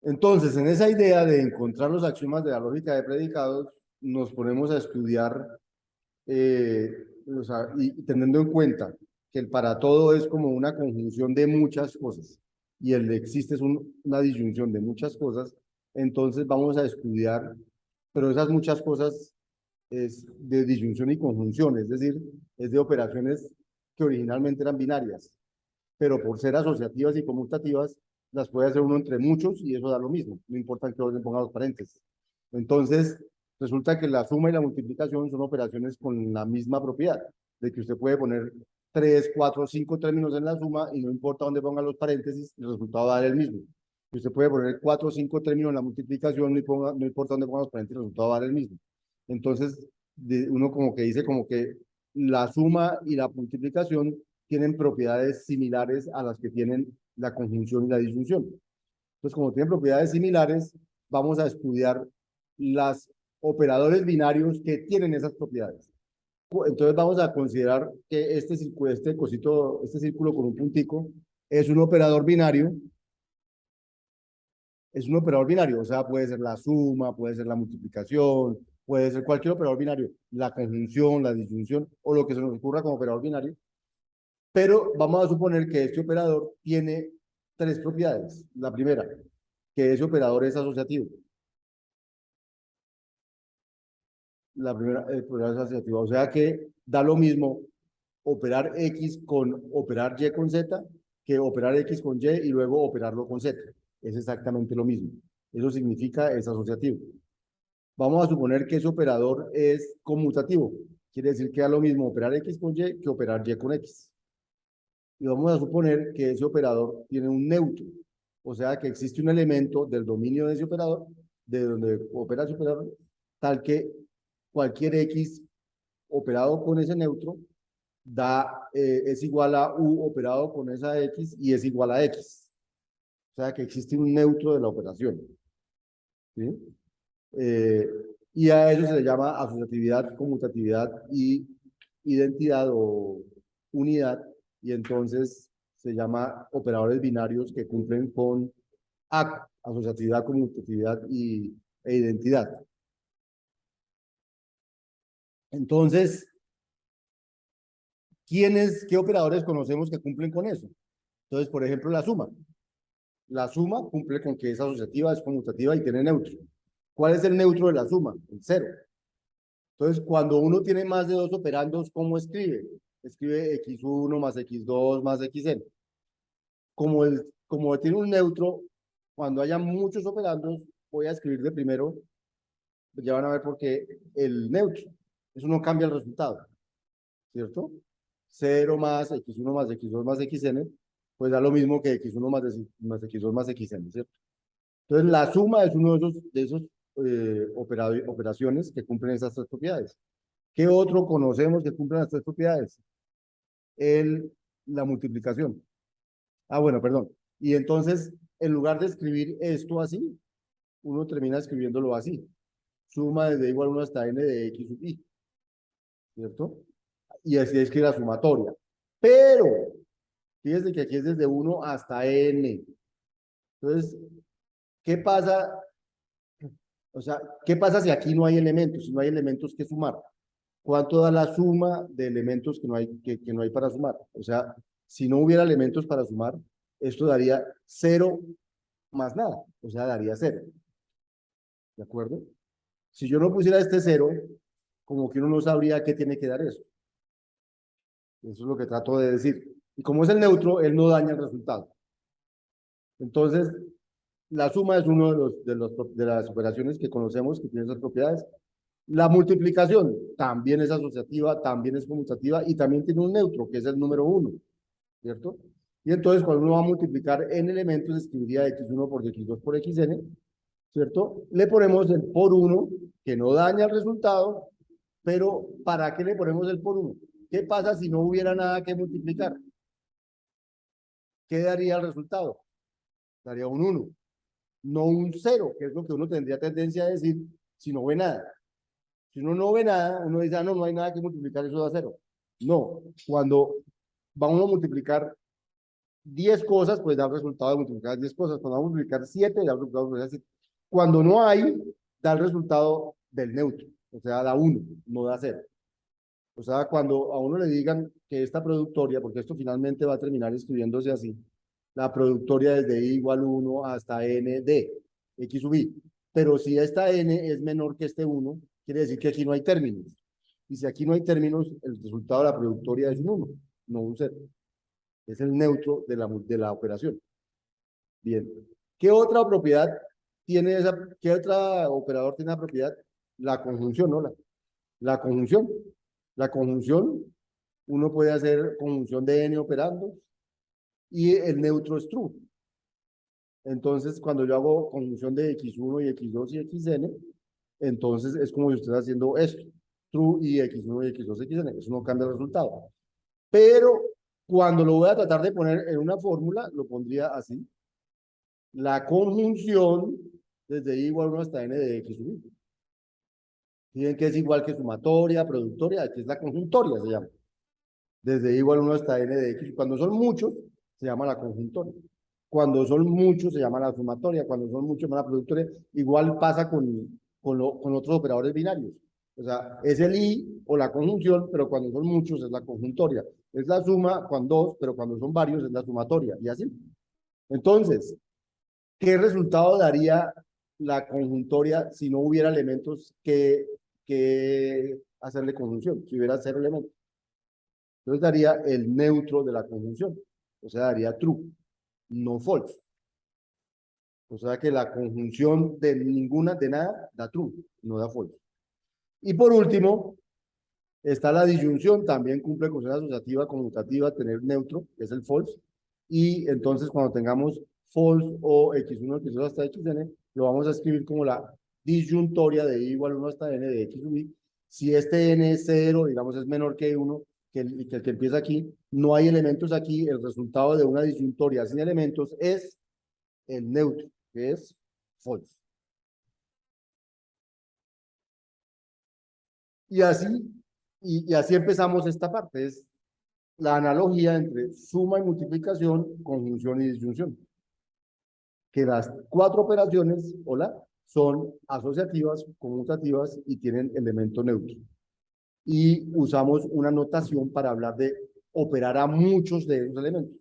Entonces, en esa idea de encontrar los axiomas de la lógica de predicados, nos ponemos a estudiar, eh, o sea, y teniendo en cuenta que el para todo es como una conjunción de muchas cosas y el de existe es una disyunción de muchas cosas, entonces vamos a estudiar, pero esas muchas cosas es de disyunción y conjunción, es decir, es de operaciones que originalmente eran binarias, pero por ser asociativas y conmutativas, las puede hacer uno entre muchos y eso da lo mismo, no importa en qué orden ponga los paréntesis. Entonces, resulta que la suma y la multiplicación son operaciones con la misma propiedad, de que usted puede poner 3, 4, 5 términos en la suma y no importa dónde ponga los paréntesis, el resultado va a dar el mismo. Y usted puede poner 4 o 5 términos en la multiplicación, no importa dónde ponga los paréntesis, el resultado va a dar el mismo. Entonces, uno como que dice como que la suma y la multiplicación tienen propiedades similares a las que tienen la conjunción y la disyunción. Entonces, como tienen propiedades similares, vamos a estudiar los operadores binarios que tienen esas propiedades. Entonces vamos a considerar que este círculo con un puntico es un operador binario, o sea, puede ser la suma, puede ser la multiplicación, puede ser cualquier operador binario, la conjunción, la disyunción o lo que se nos ocurra como operador binario. Pero vamos a suponer que este operador tiene tres propiedades. La primera, que ese operador es asociativo. La primera, el operador es asociativo. O sea que da lo mismo operar X con operar Y con Z que operar X con Y y luego operarlo con Z. Es exactamente lo mismo. Eso significa es asociativo. Vamos a suponer que ese operador es conmutativo. Quiere decir que da lo mismo operar X con Y que operar Y con X. Y vamos a suponer que ese operador tiene un neutro, o sea que existe un elemento del dominio de ese operador, de donde opera ese operador, tal que cualquier X operado con ese neutro es igual a U operado con esa X y es igual a X. O sea que existe un neutro de la operación. ¿Sí? Eh, y a eso se le llama asociatividad, conmutatividad y identidad o unidad, y entonces se llama operadores binarios que cumplen con asociatividad, conmutatividad e identidad. Entonces, qué operadores conocemos que cumplen con eso? Entonces, por ejemplo, la suma. La suma cumple con que es asociativa, es conmutativa y tiene neutro. ¿Cuál es el neutro de la suma? El cero. Entonces, cuando uno tiene más de dos operandos, ¿cómo escribe? Escribe x1 más x2 más xn. Como tiene un neutro, cuando haya muchos operandos, voy a escribir de primero, ya van a ver por qué el neutro. Eso no cambia el resultado, ¿cierto? 0 más x1 más x2 más xn, pues da lo mismo que x1 más x2 más xn, ¿cierto? Entonces, la suma es uno de esos operaciones que cumplen esas tres propiedades. ¿Qué otro conocemos que cumplen las tres propiedades? El, la multiplicación. Ah, bueno, perdón. Y entonces, en lugar de escribir esto así, uno termina escribiéndolo así. Suma desde igual 1 hasta n de x sub i, ¿cierto? Y así es que la sumatoria. Pero, fíjense que aquí es desde 1 hasta n. Entonces, ¿qué pasa? O sea, ¿qué pasa si aquí no hay elementos? Si no hay elementos que sumar. ¿Cuánto da la suma de elementos que no hay para sumar? O sea, si no hubiera elementos para sumar, esto daría 0 más nada, o sea, daría 0. ¿De acuerdo? Si yo no pusiera este 0, como que uno no sabría qué tiene que dar eso. Eso es lo que trato de decir. Y como es el neutro, él no daña el resultado. Entonces, la suma es uno de las operaciones que conocemos que tiene esas propiedades. La multiplicación también es asociativa, también es conmutativa y también tiene un neutro, que es el número 1, ¿cierto? Y entonces cuando uno va a multiplicar en elementos, escribiría x1 por x2 por xn, ¿cierto? Le ponemos el por 1, que no daña el resultado, pero ¿para qué le ponemos el por 1? ¿Qué pasa si no hubiera nada que multiplicar? ¿Qué daría el resultado? Daría un 1, no un 0, que es lo que uno tendría tendencia a decir si no ve nada. Si uno no ve nada, uno dice, ah, no, no hay nada que multiplicar, eso da 0. No, cuando vamos a multiplicar 10 cosas, pues da el resultado de multiplicar 10 cosas. Cuando vamos a multiplicar 7, da el resultado de multiplicar 7. Cuando no hay, da el resultado del neutro, o sea, da 1, no da 0. O sea, cuando a uno le digan que esta productoria, porque esto finalmente va a terminar escribiéndose así, la productoria desde i igual 1 hasta n de x sub i. Pero si esta n es menor que este 1, quiere decir que aquí no hay términos. Y si aquí no hay términos, el resultado de la productoria es un 1, no un 0. Es el neutro de la operación. Bien. ¿Qué otra propiedad tiene esa? ¿Qué otro operador tiene la propiedad? La conjunción, ¿no? La conjunción. La conjunción, uno puede hacer conjunción de n operando y el neutro es true. Entonces, cuando yo hago conjunción de x1 y x2 y xn, entonces es como si usted está haciendo esto, true y x1 y x2 y xn. Eso no cambia el resultado. Pero cuando lo voy a tratar de poner en una fórmula, lo pondría así. La conjunción desde i igual 1 hasta n de x sub i. Fíjense que es igual que sumatoria, productoria, aquí es la conjuntoria, se llama. Desde i igual 1 hasta n de x. Cuando son muchos, se llama la conjuntoria. Cuando son muchos, se llama la sumatoria. Cuando son muchos, se llama la productoria. Igual pasa con otros operadores binarios. O sea, es el i o la conjunción, pero cuando son muchos es la conjuntoria. Es la suma cuando dos, pero cuando son varios es la sumatoria. Y así. Entonces, ¿qué resultado daría la conjuntoria si no hubiera elementos que hacerle conjunción? Si hubiera 0 elementos. Entonces daría el neutro de la conjunción. O sea, daría true, no false. O sea que la conjunción de ninguna, de nada, da true, no da false. Y por último, está la disyunción, también cumple con ser asociativa, conmutativa, tener neutro, que es el false. Y entonces cuando tengamos false o x1, x2 hasta xn, lo vamos a escribir como la disyuntoria de i igual 1 hasta n de x sub i. Si este n es 0, digamos es menor que 1, que el que empieza aquí, no hay elementos aquí, el resultado de una disyuntoria sin elementos es el neutro, que es false. Y así, y así empezamos esta parte, es la analogía entre suma y multiplicación, conjunción y disyunción. Que las 4 operaciones, hola, son asociativas, conmutativas y tienen elemento neutro. Y usamos una notación para hablar de operar a muchos de esos elementos.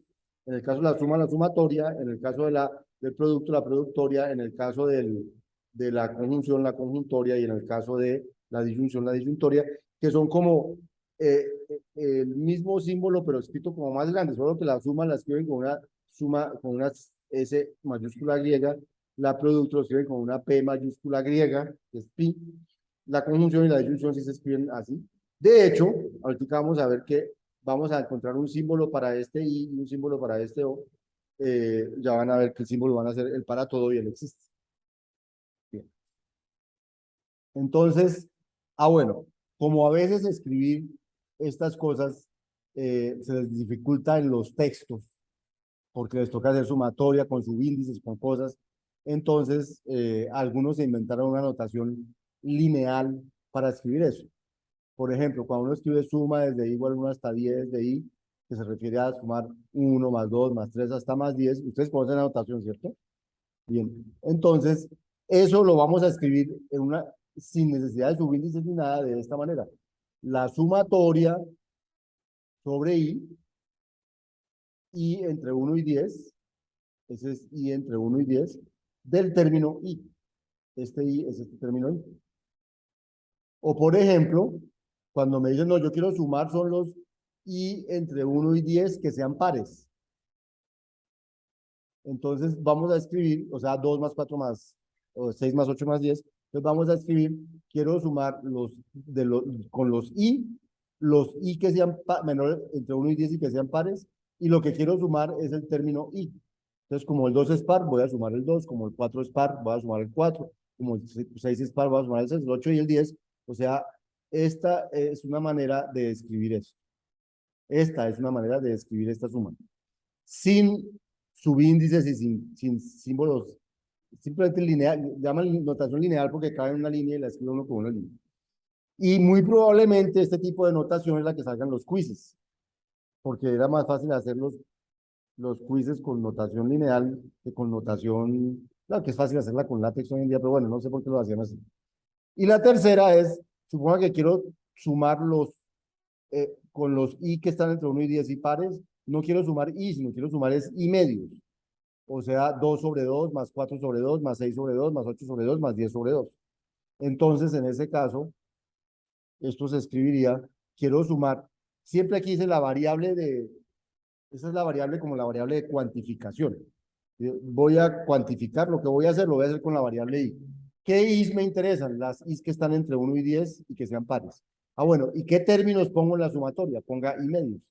En el caso de la suma, la sumatoria, en el caso del producto, la productoria, en el caso de la conjunción, la conjuntoria, y en el caso de la disyunción, la disyuntoria, que son como el mismo símbolo, pero escrito como más grande, solo que la suma la escriben con una suma, con una S mayúscula griega, la producto lo escriben con una P mayúscula griega, que es pi, la conjunción y la disyunción sí se escriben así. De hecho, ahorita vamos a ver que vamos a encontrar un símbolo para este i y un símbolo para este o. Ya van a ver que el símbolo van a ser el para todo y el existe. Bien. Entonces, bueno, como a veces escribir estas cosas se les dificulta en los textos, porque les toca hacer sumatoria con subíndices, con cosas, entonces algunos se inventaron una notación lineal para escribir eso. Por ejemplo, cuando uno escribe suma desde i igual 1 hasta 10 de i, que se refiere a sumar 1 más 2 más 3 hasta más 10, ustedes conocen la notación, ¿cierto? Bien, entonces, eso lo vamos a escribir sin necesidad de subíndices ni nada, de esta manera. La sumatoria sobre i entre 1 y 10, ese es i entre 1 y 10, del término i. Este i es este término i. O por ejemplo, cuando me dicen, no, yo quiero sumar son los i entre 1 y 10 que sean pares. Entonces vamos a escribir, o sea, 2 más 4 más, o 6 más 8 más 10. Entonces vamos a escribir, quiero sumar con los i que sean menores entre 1 y 10 y que sean pares, y lo que quiero sumar es el término i. Entonces, como el 2 es par, voy a sumar el 2, como el 4 es par, voy a sumar el 4, como el 6 es par, voy a sumar el 6, el 8 y el 10. O sea, esta es una manera de escribir eso. Esta es una manera de escribir esta suma. Sin subíndices y sin símbolos, simplemente lineal, llaman notación lineal porque cabe en una línea y la escribe uno con una línea. Y muy probablemente este tipo de notación es la que salgan los quizzes, porque era más fácil hacerlos los quizzes con notación lineal, que con notación, claro que es fácil hacerla con látex hoy en día, pero bueno, no sé por qué lo hacían así. Y la tercera es, suponga que quiero sumar con los i que están entre 1 y 10 y pares, no quiero sumar i, sino quiero sumar es i medios. O sea, 2 sobre 2 más 4 sobre 2 más 6 sobre 2 más 8 sobre 2 más 10 sobre 2. Entonces, en ese caso, esto se escribiría, quiero sumar, siempre aquí dice la variable esa es la variable como la variable de cuantificación. Voy a cuantificar lo que lo voy a hacer con la variable i. ¿Qué i's me interesan? Las i's que están entre 1 y 10 y que sean pares. Ah, bueno, ¿y qué términos pongo en la sumatoria? Ponga i medios.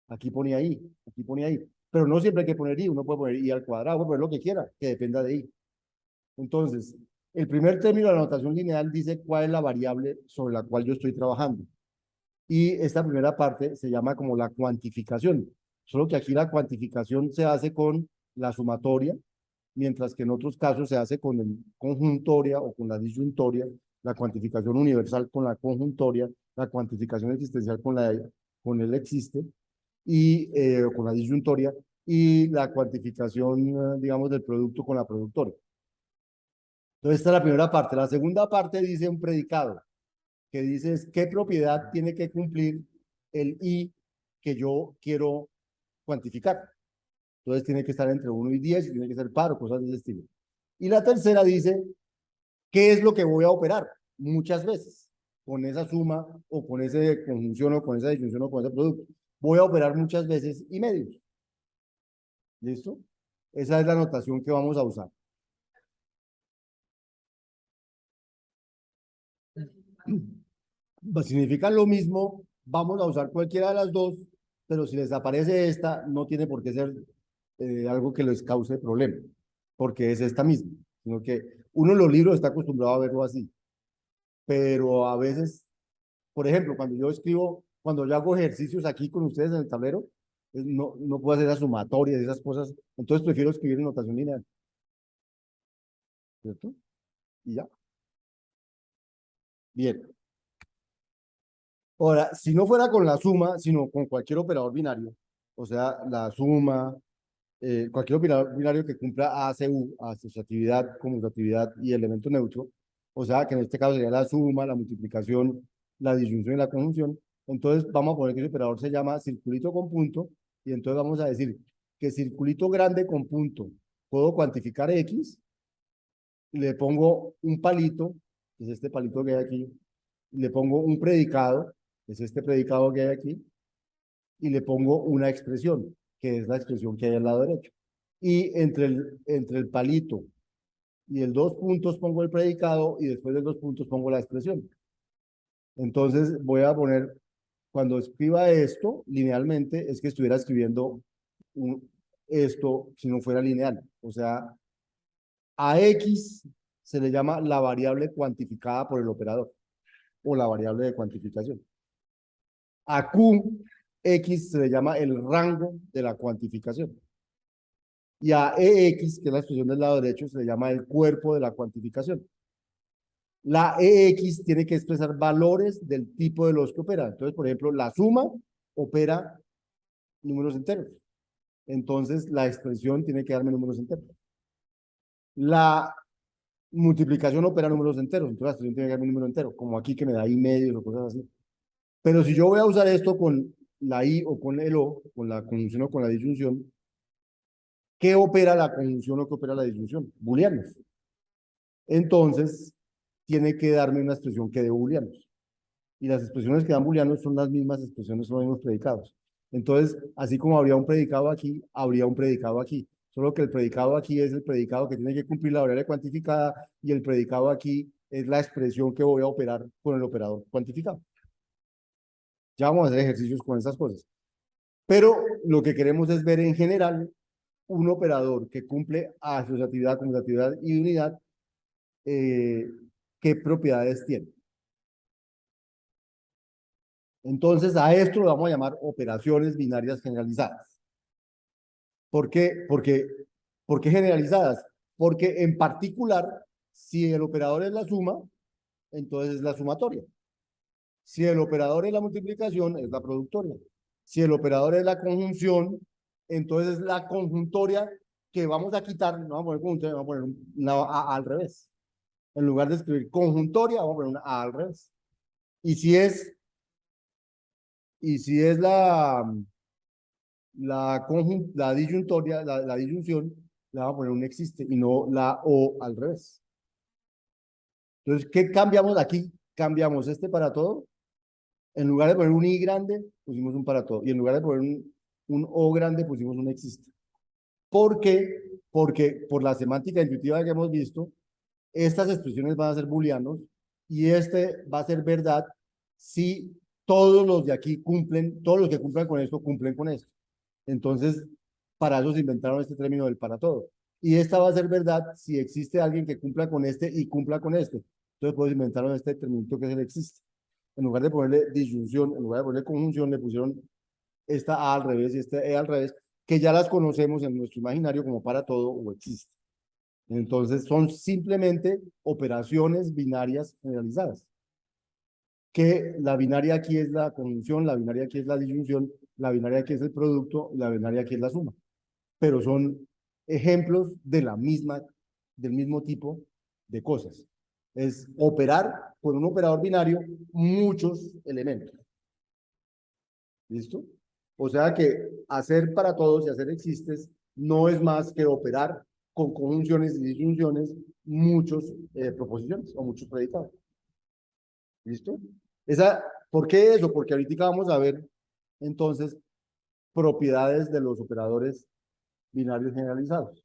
Aquí ponía i, aquí ponía i. Pero no siempre hay que poner i, uno puede poner i al cuadrado, puede poner lo que quiera, que dependa de i. Entonces, el primer término de la notación lineal dice cuál es la variable sobre la cual yo estoy trabajando. Y esta primera parte se llama como la cuantificación. Solo que aquí la cuantificación se hace con la sumatoria, mientras que en otros casos se hace con el conjuntoria o con la disyuntoria, la cuantificación universal con la conjuntoria, la cuantificación existencial con el existe y con la disyuntoria y la cuantificación, digamos, del producto con la productoria. Entonces, esta es la primera parte. La segunda parte dice un predicado, que dice es qué propiedad tiene que cumplir el i que yo quiero cuantificar. Entonces, tiene que estar entre 1 y 10 y tiene que ser par o cosas de ese estilo. Y la tercera dice qué es lo que voy a operar muchas veces con esa suma o con esa conjunción o con esa disyunción o con ese producto. Voy a operar muchas veces y medios. ¿Listo? Esa es la notación que vamos a usar. Significan lo mismo, vamos a usar cualquiera de las dos, pero si les aparece esta, no tiene por qué ser algo que les cause problema, porque es esta misma, sino que uno en los libros está acostumbrado a verlo así, pero a veces, por ejemplo, cuando yo escribo, cuando yo hago ejercicios aquí con ustedes en el tablero, no puedo hacer esas sumatorias, esas cosas, entonces prefiero escribir en notación lineal, ¿cierto? Y ya. Bien. Ahora, si no fuera con la suma, sino con cualquier operador binario, o sea, la suma, cualquier operador binario que cumpla ACU, asociatividad, conmutatividad y elemento neutro, o sea, que en este caso sería la suma, la multiplicación, la disyunción y la conjunción, entonces vamos a poner que ese operador se llama circulito con punto, y entonces vamos a decir que circulito grande con punto, puedo cuantificar X, le pongo un palito, que es este palito que hay aquí, le pongo un predicado, que es este predicado que hay aquí, y le pongo una expresión, que es la expresión que hay al lado derecho. Y entre el palito y el 2 puntos pongo el predicado y después de 2 puntos pongo la expresión. Entonces voy a poner, cuando escriba esto linealmente, es que estuviera escribiendo esto si no fuera lineal. O sea, a X se le llama la variable cuantificada por el operador o la variable de cuantificación. A Q, X se le llama el rango de la cuantificación. Y a EX, que es la expresión del lado derecho, se le llama el cuerpo de la cuantificación. La EX tiene que expresar valores del tipo de los que opera. Entonces, por ejemplo, la suma opera números enteros. Entonces, la expresión tiene que darme números enteros. La multiplicación opera números enteros. Entonces, la expresión tiene que darme un número entero, como aquí que me da i medios o cosas así. Pero si yo voy a usar esto con la i o con el o, con la conjunción o con la disyunción, ¿qué opera la conjunción o qué opera la disyunción? Booleanos. Entonces, tiene que darme una expresión que dé booleanos. Y las expresiones que dan booleanos son las mismas expresiones, son los mismos predicados. Entonces, así como habría un predicado aquí, habría un predicado aquí. Solo que el predicado aquí es el predicado que tiene que cumplir la variable cuantificada y el predicado aquí es la expresión que voy a operar con el operador cuantificado. Ya vamos a hacer ejercicios con esas cosas. Pero lo que queremos es ver en general un operador que cumple asociatividad, conmutatividad y unidad, qué propiedades tiene. Entonces, a esto lo vamos a llamar operaciones binarias generalizadas. ¿Por qué? ¿Por qué generalizadas? Porque en particular, si el operador es la suma, entonces es la sumatoria. Si el operador es la multiplicación, es la productoria. Si el operador es la conjunción, entonces la conjuntoria que vamos a quitar, no vamos a poner conjuntoria, vamos a poner una A al revés. En lugar de escribir conjuntoria, vamos a poner una A al revés. Y si es, y si es la disyuntoria, la disyunción, le vamos a poner un existe y no la O al revés. Entonces, ¿qué cambiamos aquí? Cambiamos este para todo. En lugar de poner un I grande, pusimos un para todo. Y en lugar de poner un O grande, pusimos un existe. ¿Por qué? Porque por la semántica intuitiva que hemos visto, estas expresiones van a ser booleanos y este va a ser verdad si todos los de aquí cumplen, todos los que cumplan con esto cumplen con esto. Entonces, para eso se inventaron este término del para todo. Y esta va a ser verdad si existe alguien que cumpla con este y cumpla con este. Entonces, pues inventaron este término que es el existe. En lugar de ponerle disyunción, en lugar de ponerle conjunción, le pusieron esta A al revés y esta E al revés, que ya las conocemos en nuestro imaginario como para todo o existe. Entonces, son simplemente operaciones binarias generalizadas. Que la binaria aquí es la conjunción, la binaria aquí es la disyunción, la binaria aquí es el producto, la binaria aquí es la suma. Pero son ejemplos de del mismo tipo de cosas. Es operar con un operador binario muchos elementos. ¿Listo? O sea que hacer para todos y hacer existes no es más que operar con conjunciones y disyunciones muchos proposiciones o muchos predicados. ¿Listo? ¿Por qué eso? Porque ahorita vamos a ver entonces propiedades de los operadores binarios generalizados.